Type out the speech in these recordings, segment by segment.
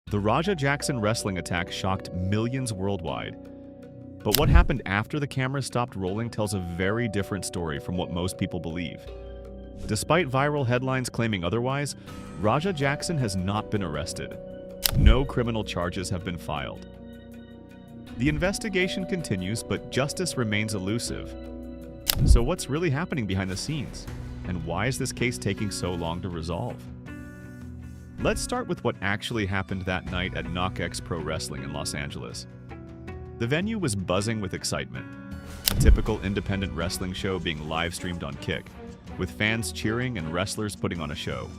The Raja Jackson wrestling attack shocked millions worldwide. But what happened after the cameras stopped rolling tells a very different story from what most people believe. Despite viral headlines claiming otherwise, Raja Jackson has not been arrested. No criminal charges have been filed. The investigation continues, but justice remains elusive. So what's really happening behind the scenes? And why is this case taking so long to resolve? Let's start with what actually happened that night at KnockX Pro Wrestling in Los Angeles. The venue was buzzing with excitement. A typical independent wrestling show being live-streamed on Kick, with fans cheering and wrestlers putting on a show.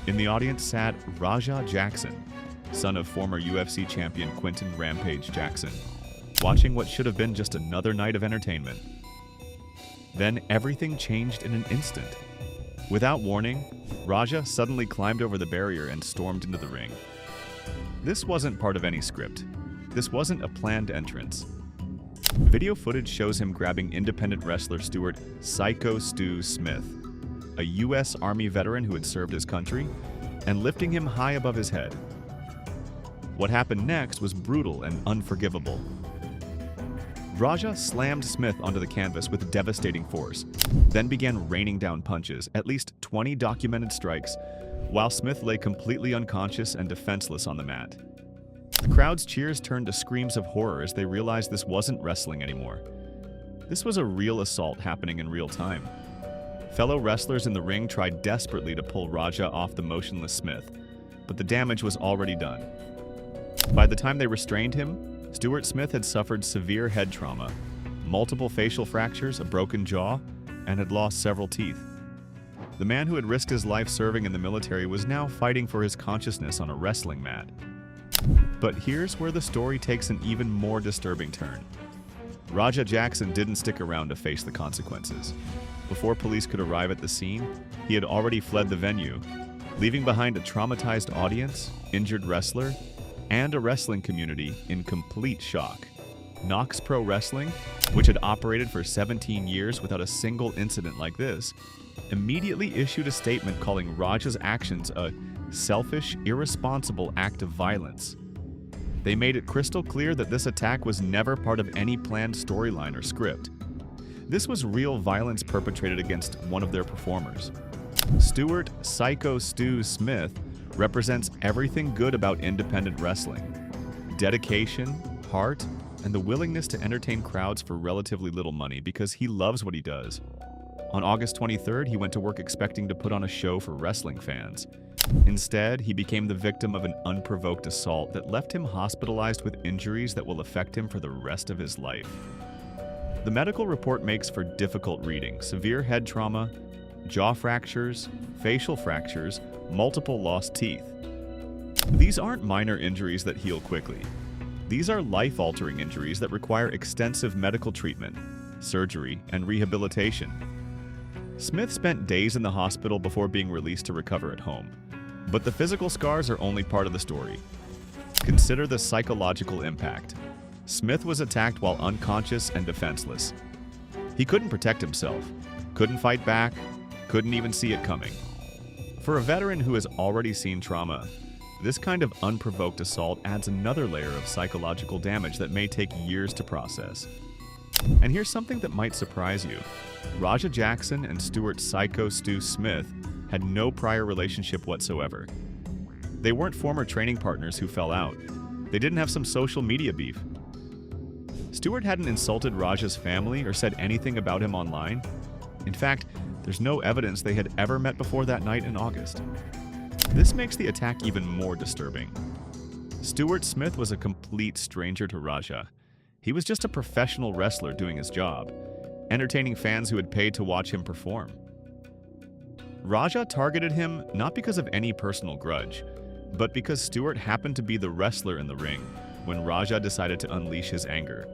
In the audience sat Raja Jackson, son of former UFC champion Quinton Rampage Jackson, watching what should have been just another night of entertainment. Then everything changed in an instant. Without warning, Raja suddenly climbed over the barrier and stormed into the ring. This wasn't part of any script. This wasn't a planned entrance. Video footage shows him grabbing independent wrestler Stuart "Psycho Stu" Smith, a U.S. Army veteran who had served his country, and lifting him high above his head. What happened next was brutal and unforgivable. Raja slammed Smith onto the canvas with devastating force, then began raining down punches, at least 20 documented strikes, while Smith lay completely unconscious and defenseless on the mat. The crowd's cheers turned to screams of horror as they realized this wasn't wrestling anymore. This was a real assault happening in real time. Fellow wrestlers in the ring tried desperately to pull Raja off the motionless Smith, but the damage was already done. By the time they restrained him, Stuart Smith had suffered severe head trauma, multiple facial fractures, a broken jaw, and had lost several teeth. The man who had risked his life serving in the military was now fighting for his consciousness on a wrestling mat. But here's where the story takes an even more disturbing turn. Raja Jackson didn't stick around to face the consequences. Before police could arrive at the scene, he had already fled the venue, leaving behind a traumatized audience, injured wrestler, and a wrestling community in complete shock. KnockX Pro Wrestling, which had operated for 17 years without a single incident like this, immediately issued a statement calling Raja's actions a selfish, irresponsible act of violence. They made it crystal clear that this attack was never part of any planned storyline or script. This was real violence perpetrated against one of their performers. Stuart "Psycho Stu" Smith represents everything good about independent wrestling: dedication, heart, and the willingness to entertain crowds for relatively little money because he loves what he does. On August 23rd, he went to work expecting to put on a show for wrestling fans. Instead, he became the victim of an unprovoked assault that left him hospitalized with injuries that will affect him for the rest of his life. The medical report makes for difficult reading: severe head trauma, jaw fractures, facial fractures, multiple lost teeth. These aren't minor injuries that heal quickly. These are life-altering injuries that require extensive medical treatment, surgery, and rehabilitation. Smith spent days in the hospital before being released to recover at home. But the physical scars are only part of the story. Consider the psychological impact. Smith was attacked while unconscious and defenseless. He couldn't protect himself, couldn't fight back, couldn't even see it coming. For a veteran who has already seen trauma, this kind of unprovoked assault adds another layer of psychological damage that may take years to process. And here's something that might surprise you. Raja Jackson and Stuart "Psycho Stu" Smith had no prior relationship whatsoever. They weren't former training partners who fell out. They didn't have some social media beef. Stuart hadn't insulted Raja's family or said anything about him online. In fact, there's no evidence they had ever met before that night in August. This makes the attack even more disturbing. Stuart Smith was a complete stranger to Raja. He was just a professional wrestler doing his job, entertaining fans who had paid to watch him perform. Raja targeted him not because of any personal grudge, but because Stuart happened to be the wrestler in the ring when Raja decided to unleash his anger.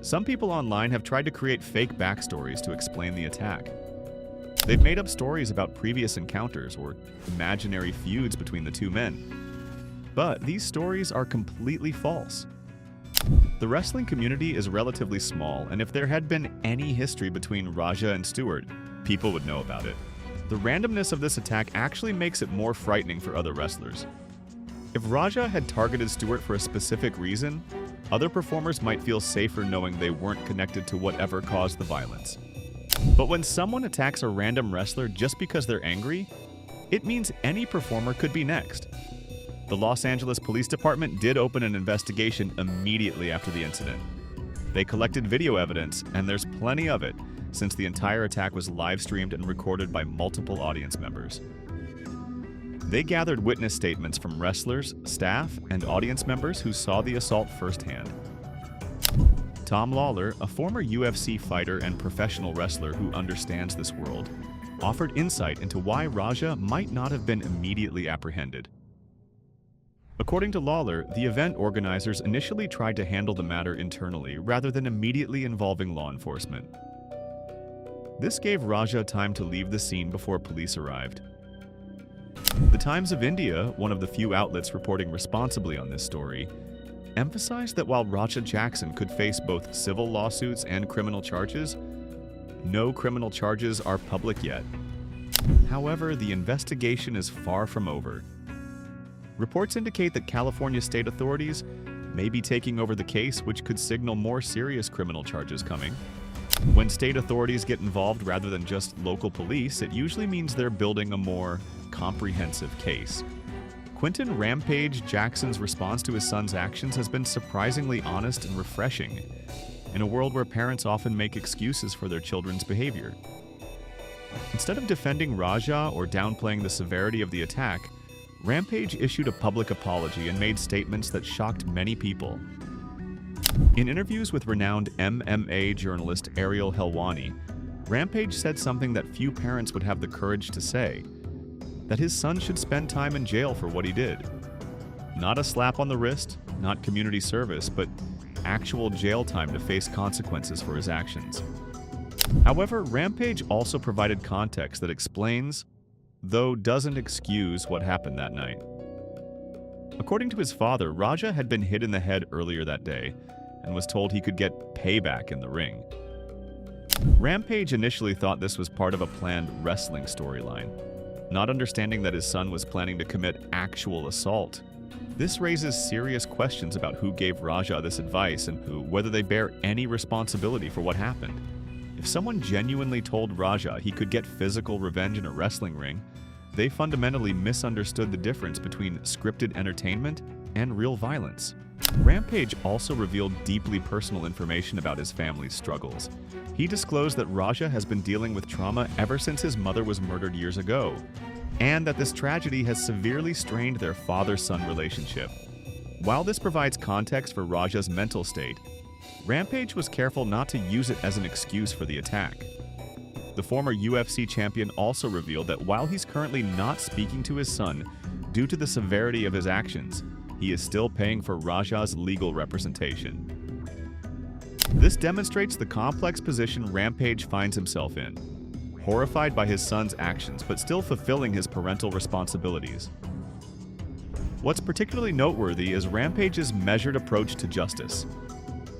Some people online have tried to create fake backstories to explain the attack. They've made up stories about previous encounters or imaginary feuds between the two men. But these stories are completely false. The wrestling community is relatively small, and if there had been any history between Raja and Stuart, people would know about it. The randomness of this attack actually makes it more frightening for other wrestlers. If Raja had targeted Stewart for a specific reason, other performers might feel safer knowing they weren't connected to whatever caused the violence. But when someone attacks a random wrestler just because they're angry, it means any performer could be next. The Los Angeles Police Department did open an investigation immediately after the incident. They collected video evidence, and there's plenty of it, since the entire attack was live-streamed and recorded by multiple audience members. They gathered witness statements from wrestlers, staff, and audience members who saw the assault firsthand. Tom Lawler, a former UFC fighter and professional wrestler who understands this world, offered insight into why Raja might not have been immediately apprehended. According to Lawler, the event organizers initially tried to handle the matter internally rather than immediately involving law enforcement. This gave Raja time to leave the scene before police arrived. The Times of India, one of the few outlets reporting responsibly on this story, emphasized that while Raja Jackson could face both civil lawsuits and criminal charges, no criminal charges are public yet. However, the investigation is far from over. Reports indicate that California state authorities may be taking over the case, which could signal more serious criminal charges coming. When state authorities get involved rather than just local police, it usually means they're building a more comprehensive case. Quentin "Rampage" Jackson's response to his son's actions has been surprisingly honest and refreshing, in a world where parents often make excuses for their children's behavior. Instead of defending Raja or downplaying the severity of the attack, Rampage issued a public apology and made statements that shocked many people. In interviews with renowned MMA journalist Ariel Helwani, Rampage said something that few parents would have the courage to say: that his son should spend time in jail for what he did. Not a slap on the wrist, not community service, but actual jail time to face consequences for his actions. However, Rampage also provided context that explains, though doesn't excuse, what happened that night. According to his father, Raja had been hit in the head earlier that day and was told he could get payback in the ring. Rampage initially thought this was part of a planned wrestling storyline, not understanding that his son was planning to commit actual assault. This raises serious questions about who gave Raja this advice and whether they bear any responsibility for what happened. If someone genuinely told Raja he could get physical revenge in a wrestling ring, they fundamentally misunderstood the difference between scripted entertainment and real violence. Rampage also revealed deeply personal information about his family's struggles. He disclosed that Raja has been dealing with trauma ever since his mother was murdered years ago, and that this tragedy has severely strained their father-son relationship. While this provides context for Raja's mental state, Rampage was careful not to use it as an excuse for the attack. The former UFC champion also revealed that while he's currently not speaking to his son due to the severity of his actions, he is still paying for Raja's legal representation. This demonstrates the complex position Rampage finds himself in, horrified by his son's actions but still fulfilling his parental responsibilities. What's particularly noteworthy is Rampage's measured approach to justice.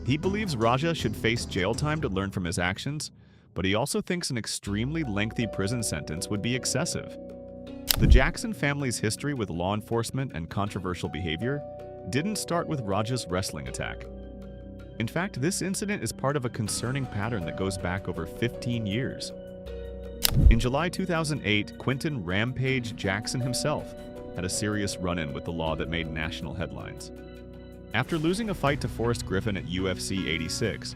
He believes Raja should face jail time to learn from his actions, but he also thinks an extremely lengthy prison sentence would be excessive. The Jackson family's history with law enforcement and controversial behavior didn't start with Raja's wrestling attack. In fact, this incident is part of a concerning pattern that goes back over 15 years. In July 2008, Quentin "Rampage" Jackson himself had a serious run-in with the law that made national headlines. After losing a fight to Forrest Griffin at UFC 86,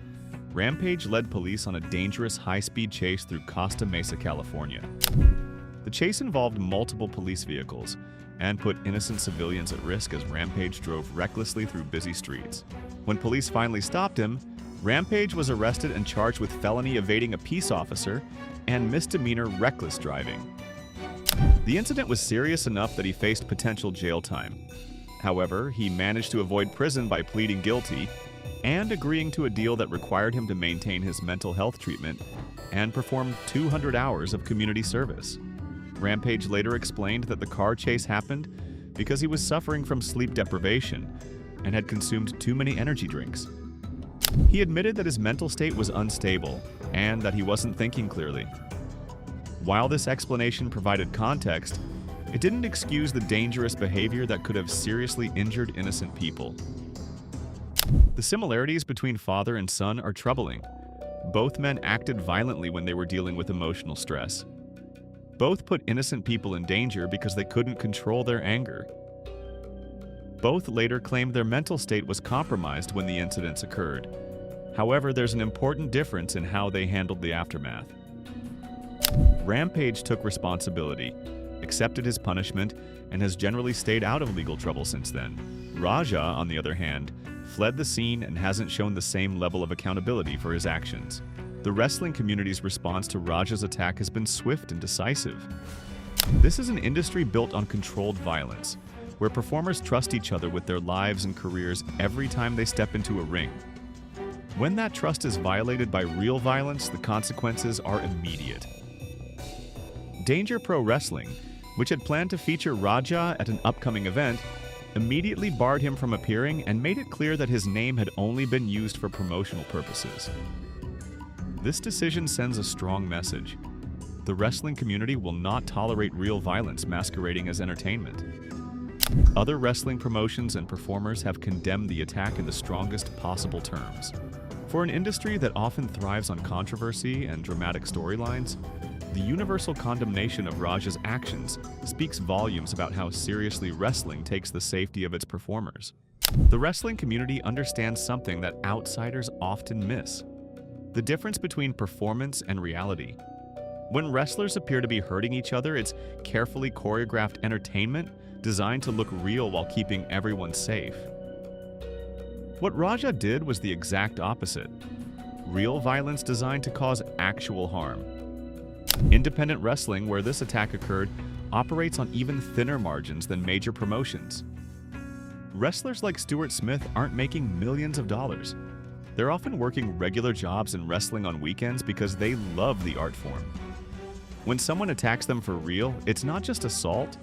Rampage led police on a dangerous high-speed chase through Costa Mesa, California. The chase involved multiple police vehicles and put innocent civilians at risk as Rampage drove recklessly through busy streets. When police finally stopped him, Rampage was arrested and charged with felony evading a peace officer and misdemeanor reckless driving. The incident was serious enough that he faced potential jail time. However, he managed to avoid prison by pleading guilty and agreeing to a deal that required him to maintain his mental health treatment and perform 200 hours of community service. Rampage later explained that the car chase happened because he was suffering from sleep deprivation and had consumed too many energy drinks. He admitted that his mental state was unstable and that he wasn't thinking clearly. While this explanation provided context, It didn't excuse the dangerous behavior that could have seriously injured innocent people. The similarities between father and son are troubling. Both men acted violently when they were dealing with emotional stress. Both put innocent people in danger because they couldn't control their anger. Both later claimed their mental state was compromised when the incidents occurred. However, there's an important difference in how they handled the aftermath. Rampage took responsibility, accepted his punishment, and has generally stayed out of legal trouble since then. Raja, on the other hand, fled the scene and hasn't shown the same level of accountability for his actions. The wrestling community's response to Raja's attack has been swift and decisive. This is an industry built on controlled violence, where performers trust each other with their lives and careers every time they step into a ring. When that trust is violated by real violence, the consequences are immediate. Danger Pro Wrestling, which had planned to feature Raja at an upcoming event, immediately barred him from appearing and made it clear that his name had only been used for promotional purposes. This decision sends a strong message. The wrestling community will not tolerate real violence masquerading as entertainment. Other wrestling promotions and performers have condemned the attack in the strongest possible terms. For an industry that often thrives on controversy and dramatic storylines, the universal condemnation of Raja's actions speaks volumes about how seriously wrestling takes the safety of its performers. The wrestling community understands something that outsiders often miss: the difference between performance and reality. When wrestlers appear to be hurting each other, it's carefully choreographed entertainment designed to look real while keeping everyone safe. What Raja did was the exact opposite: real violence designed to cause actual harm. Independent wrestling, where this attack occurred, operates on even thinner margins than major promotions. Wrestlers like Stuart Smith aren't making millions of dollars. They're often working regular jobs and wrestling on weekends because they love the art form. When someone attacks them for real, it's not just assault,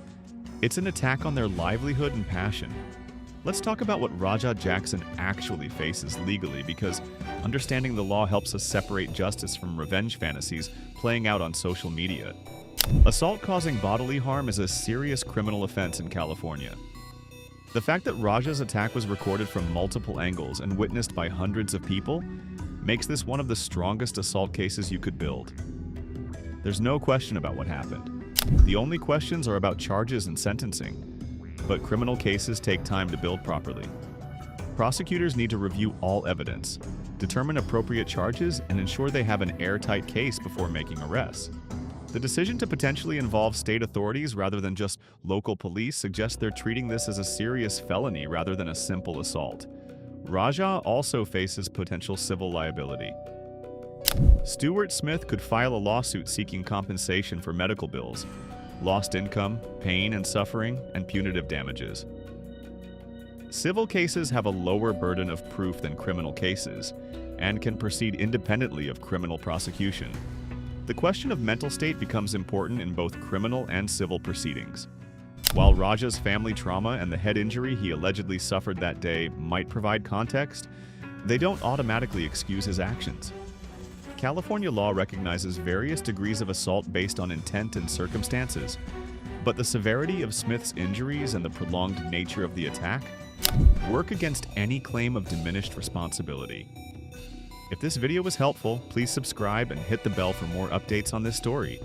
it's an attack on their livelihood and passion. Let's talk about what Raja Jackson actually faces legally, because understanding the law helps us separate justice from revenge fantasies playing out on social media. Assault causing bodily harm is a serious criminal offense in California. The fact that Raja's attack was recorded from multiple angles and witnessed by hundreds of people makes this one of the strongest assault cases you could build. There's no question about what happened. The only questions are about charges and sentencing. But criminal cases take time to build properly. Prosecutors need to review all evidence, determine appropriate charges, and ensure they have an airtight case before making arrests. The decision to potentially involve state authorities rather than just local police suggests they're treating this as a serious felony rather than a simple assault. Raja also faces potential civil liability. Stuart Smith could file a lawsuit seeking compensation for medical bills, lost income, pain and suffering, and punitive damages. Civil cases have a lower burden of proof than criminal cases and can proceed independently of criminal prosecution. The question of mental state becomes important in both criminal and civil proceedings. While Raja's family trauma and the head injury he allegedly suffered that day might provide context, they don't automatically excuse his actions. California law recognizes various degrees of assault based on intent and circumstances, but the severity of Smith's injuries and the prolonged nature of the attack work against any claim of diminished responsibility. If this video was helpful, please subscribe and hit the bell for more updates on this story.